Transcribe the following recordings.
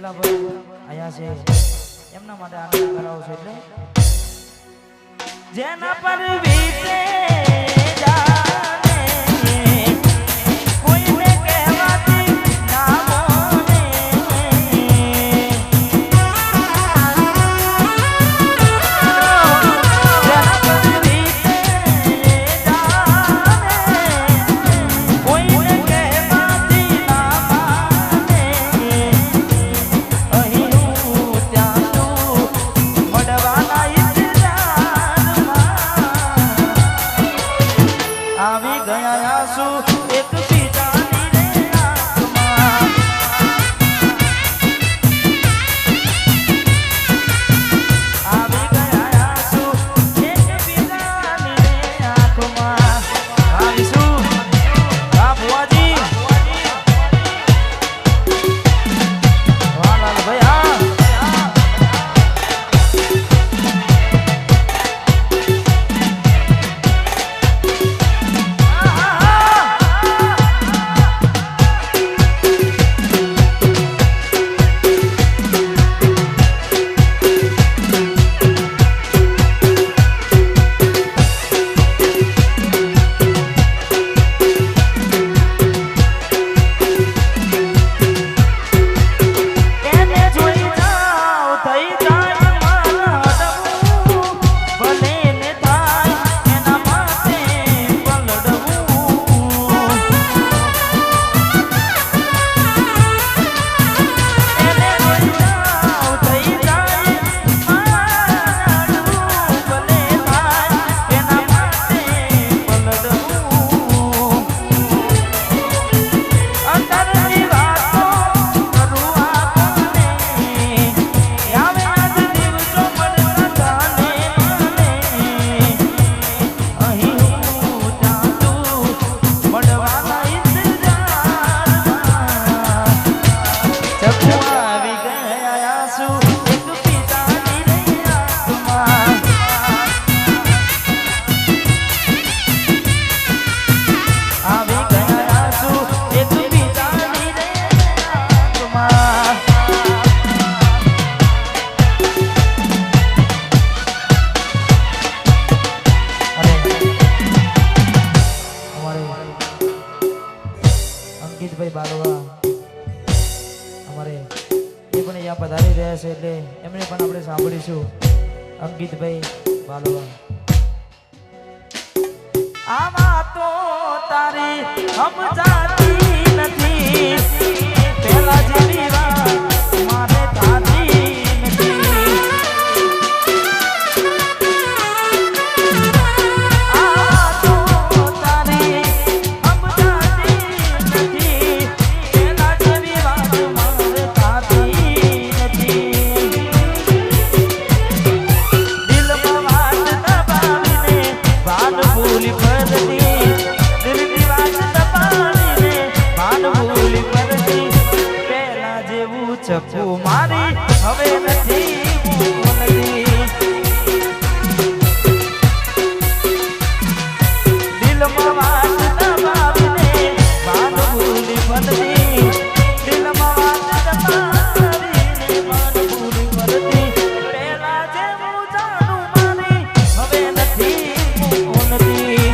જેટલા ભાઈ આયા છે એમના માટે આનંદ કરાવો છો એટલે જેના પર વીતે અંકિતભાઈ બાલવા અમારે એ પણ અહીંયા પધારી રહ્યા છે એટલે એમને પણ આપણે સાંભળીશું. અંકિતભાઈ બાલવા આવા તો તારી સમજાતી નથી પહેલા જેવી વાત મારે થાતી નથી. આ તો તારી સમજાતી નથી પહેલા જેવી વાત મારે થાતી નથી. દિલમાં વાત દબાવીને ભાન ભૂલી ફરતી દિલની વાત દબાવીને ભાન ભૂલી ફરતી પહેલા જેવું ચપ્પુ મારી હવે નથી બોલતી. દિલમાં વાત દબાવીને ભાન ભૂલી ફરતી દિલમાં વાત દબાવીને ભાન ભૂલી ફરતી પહેલા જેવું જાણું મારી હવે નથી બોલતી.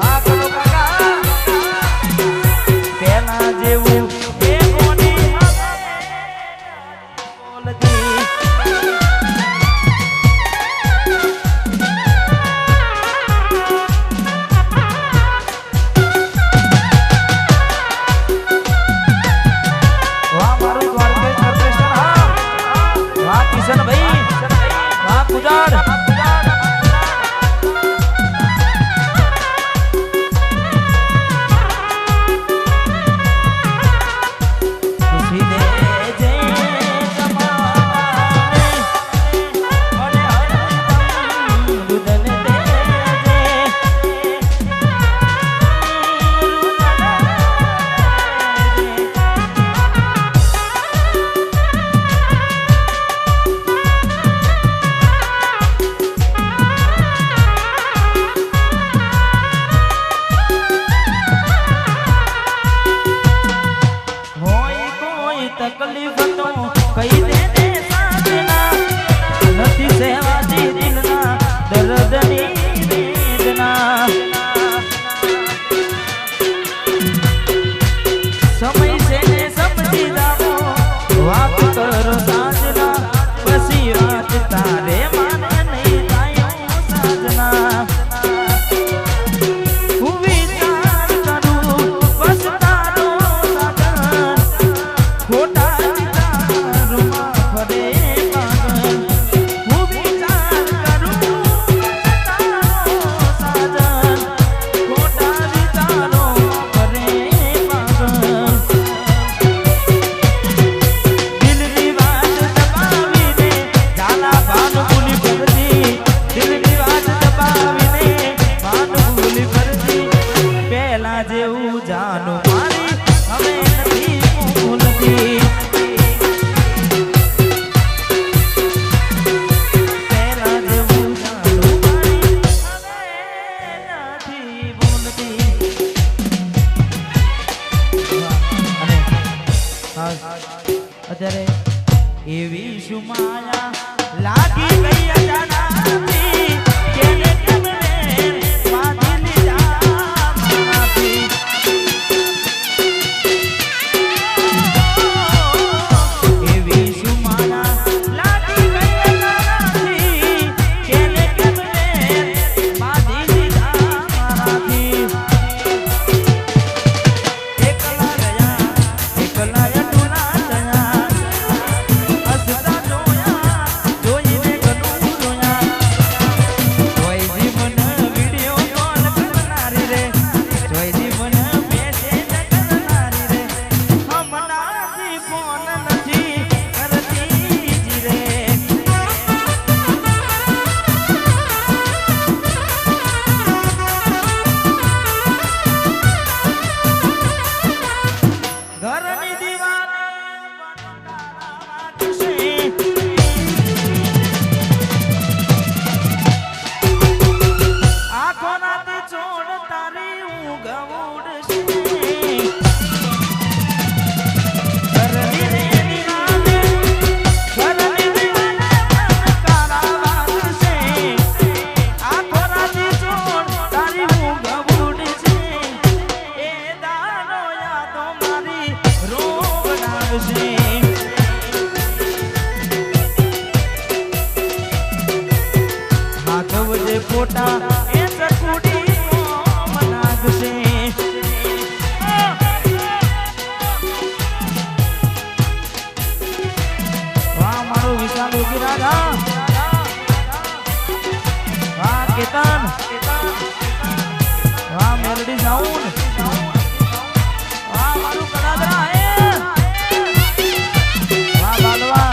આ કરો કાકા પહેલા જેવું એ કોની હવે બોલતી. વાહ મારું દ્વારકેશ કૃષ્ણ, હા વાહ કિશનભાઈ, વાહ પુજાર. ખુશી દે જે જમાને મને હરદમ રુદન દેજે. તકલીફ તો કહી દે ને સાજના નથી સેવાજી દિલના દર્દની વેદના સમય છે ને સમજી જાવો વાત કરો સાજના પછી વાત તારે માને નહીં થાય સાજના અત્યારે એવી સુમાયા લાગી ગઈ અજાનાથી કેને કેમને વાદી લીધા મારાથી એવી સુમાયા લાગી ગઈ અજાનાથી કેને કેમને વાદી લીધા મારાથી એકલા ફોટા એ સકુડી મનાગશે વાહ મારો વિશાલ ઉગી રાધા વાહ કેતન વાહ મેલડી સાઉન્ડ વાહ મારું કડાદરા હે વાહ બાલવા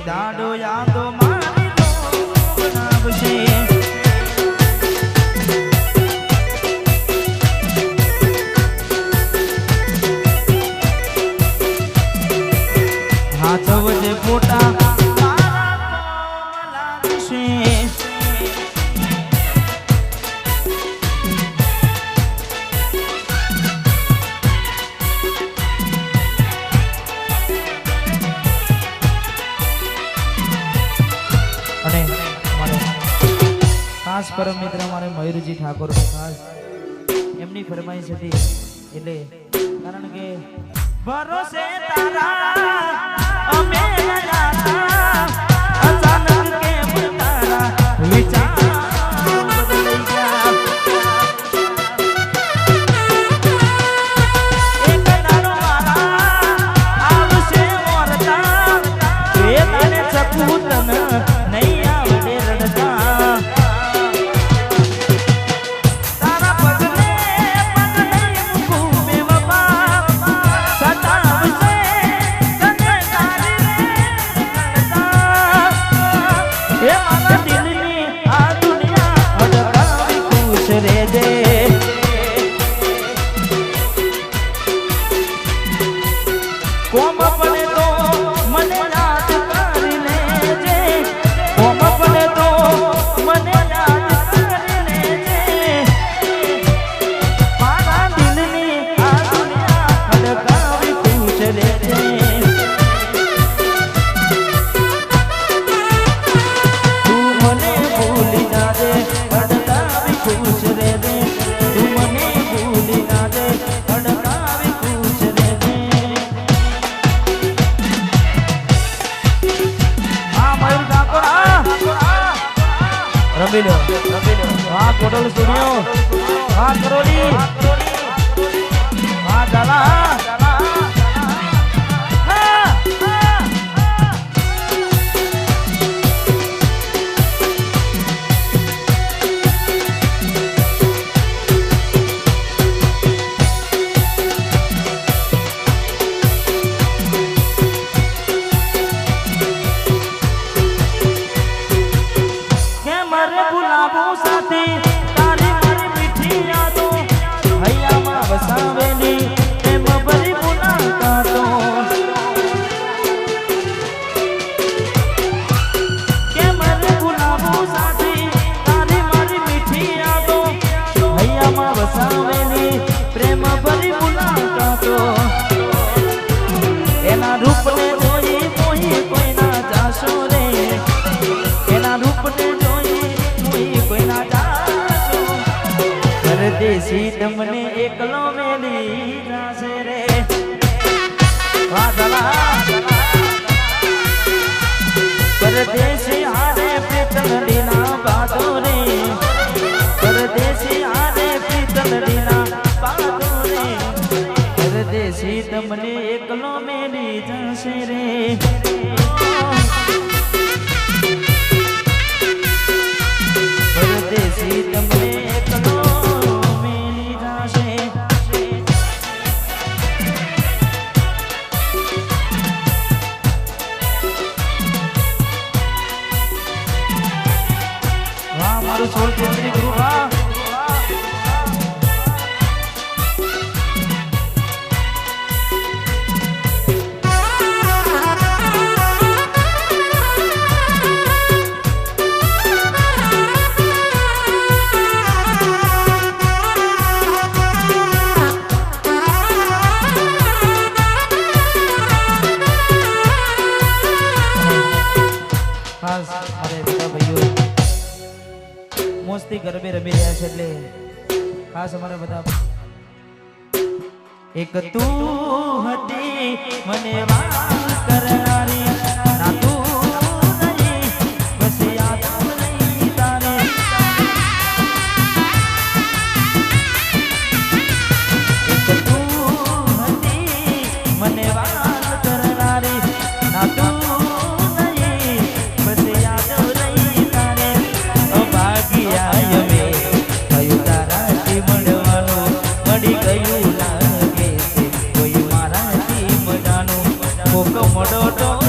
દાડો યાદો મારી દો બનાવશે સાચવજે ફોટા અને ખાસ પરમ મિત્ર અમારે મયુરજી ઠાકોર ખાસ એમની ફરમાઈશ હતી એટલે કારણ કે ભરોસે તારા અમે જાતા અચાનક કેમ તારા વિચાર બદલી ગયા એક દાડો મારા આવશે મોરતા એ તને સપૂતન નહીં આવડે રડતા તારા પગલે રમીલો હા કોડલ સ્ટુડિયો હા કરોલી હા ચાલા પ્રેમ ભરી મુલાકાતો એના રૂપને જોઈ કોઈ કોઈના જાશો રે એના રૂપને જોઈ કોઈ કોઈના જાશો પરદેશી તમને એકલો મેલી જાશે રે પરદેશી હારે પ્રીતલડીના બાદો રે પરદેશી હારે પ્રીતલડીના બાદો રે પરદેશી તમને એકલો મેલી જશે રે પરદેશી તમને એકલો મેલી જશે વાહ મારું સોળ કેન્દ્રી ગુરુ વાહ મોસ્તી ગરબે રમી રહ્યા છે એટલે ખાસ અમારા બધા એક તું હતી મને વાત કરનારી ના તું નહીં બસ યાદ નહીં તારે એક તું હતી મને વાત કરનારી ના તું મોડો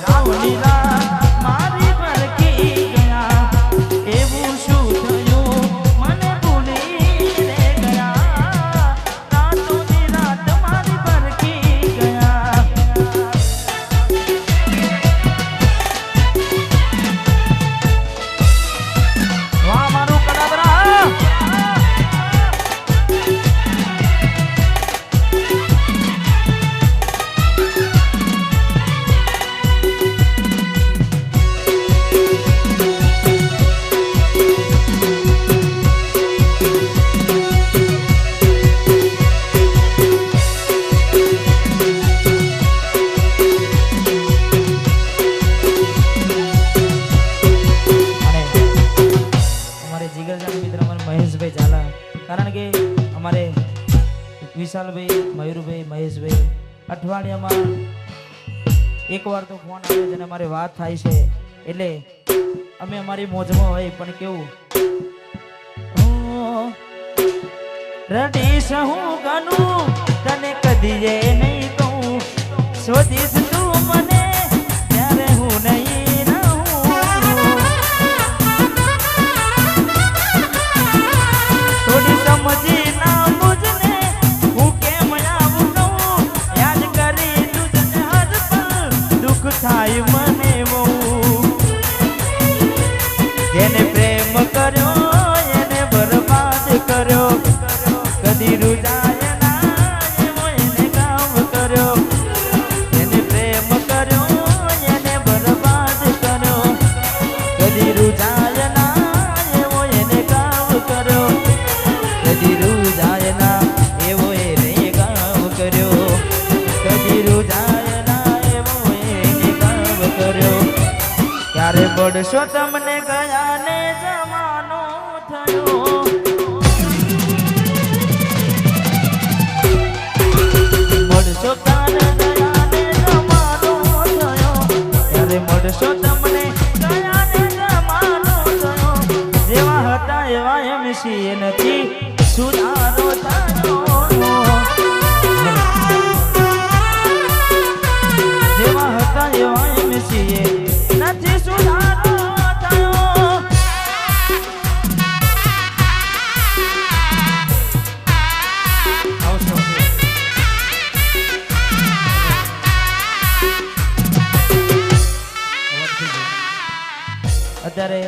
રાતો નીલા મારી પરખી ગયા એવું શું થયું મને ભૂલી રે ગયા રાતો નીલા તમારી પરખી ગયા વાહ મારું કડાબરા કારણ કે અમારે વિશાલભાઈ મયુરભાઈ મહેશભાઈ અઠવાડિયામાં એકવાર તો ફોન આવે છે અને અમારી વાત થાય છે એટલે અમે અમારી મોજમાં હોય પણ કેવું રડીશ હું ગનું તને કદી નહીં કહું શોધીશ તું મને ત્યારે હું નહીં સમજી ના મુજને હું કેમ આવું કહું યાદ કરી તુજને હર પલ દુઃખ થાય મને બહુ જેને પ્રેમ કર્યો એને બરબાદ કર્યો કદી રૂજાય ના એવો એને કામ કર્યો જેને પ્રેમ કર્યો એને બરબાદ કર્યો કદી રૂજાય ના એવો એને કામ કર્યો કદી રૂજાય ના એવો એને કામ કર્યો કદી રૂજાય ના એવો એને કામ કર્યો ક્યારે પડશો તમને ગયા ને જમાનો થયો મળશો ક્યારે ગયા ને જમાનો થયો ક્યારે મળશો તમને ગયા ને જમાનો થયો જેવા હતા એવા એમ છીએ નથી સુધારો થયો જેવા હતા એવા એમ છીએ નથી સુધારો થયો અત્યારે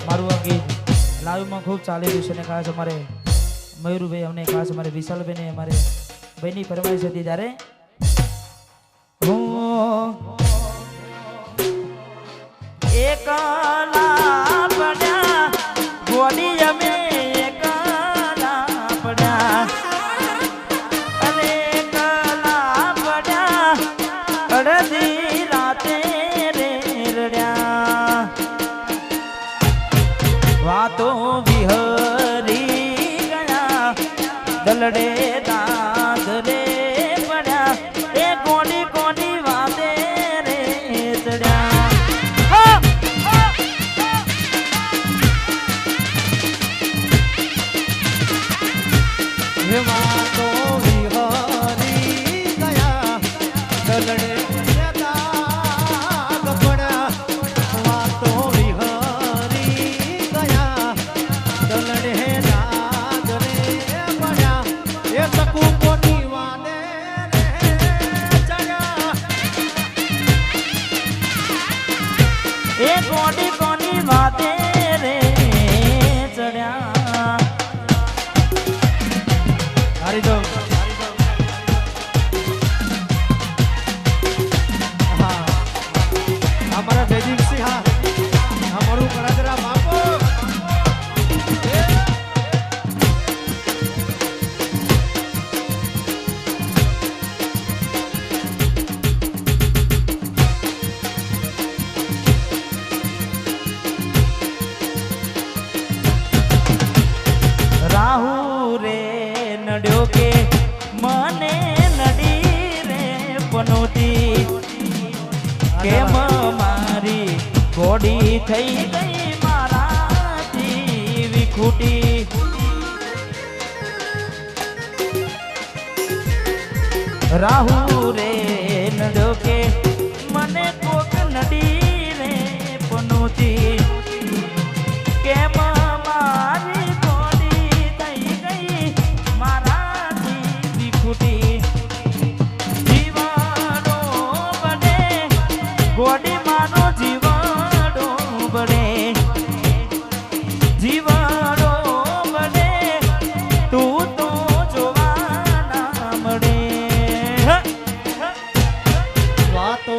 મારું આ ગીત લાઈવમાં ખૂબ ચાલી રહ્યું છે અને ખાસ અમારે મયુરભાઈ અમને ખાસ અમારે વિશાલભાઈને અમારે ભાઈની ફરમાઈશ હતી ત્યારે એકલા પડ્યા ગોડી અમે એકલા પડ્યા અને એકલા પડ્યા અડધી રાતે રે રડ્યા વાતો વિહરી ગયા દલડે દાદરે પડ્યા એ કોની કોની વાતે રે ચડ્યા વાતો વિહરી ગયા દલડે એ કોની કોની વાતે રે ચડ્યા હારી દો હા અમારા બેજીસિંહ હા અમારું કરાદરા બાપો રાહુ રે નડ્યો કે મને નડી રે પનોતી કેમ મારી ઘોડી થઈ ગઈ મારાથી વિખૂટી રાહુ રે નડ્યો કે મને કોક ગોડી માનો જીવાડો બને જીવાડો બને તું તો જોવાના મળે વાતો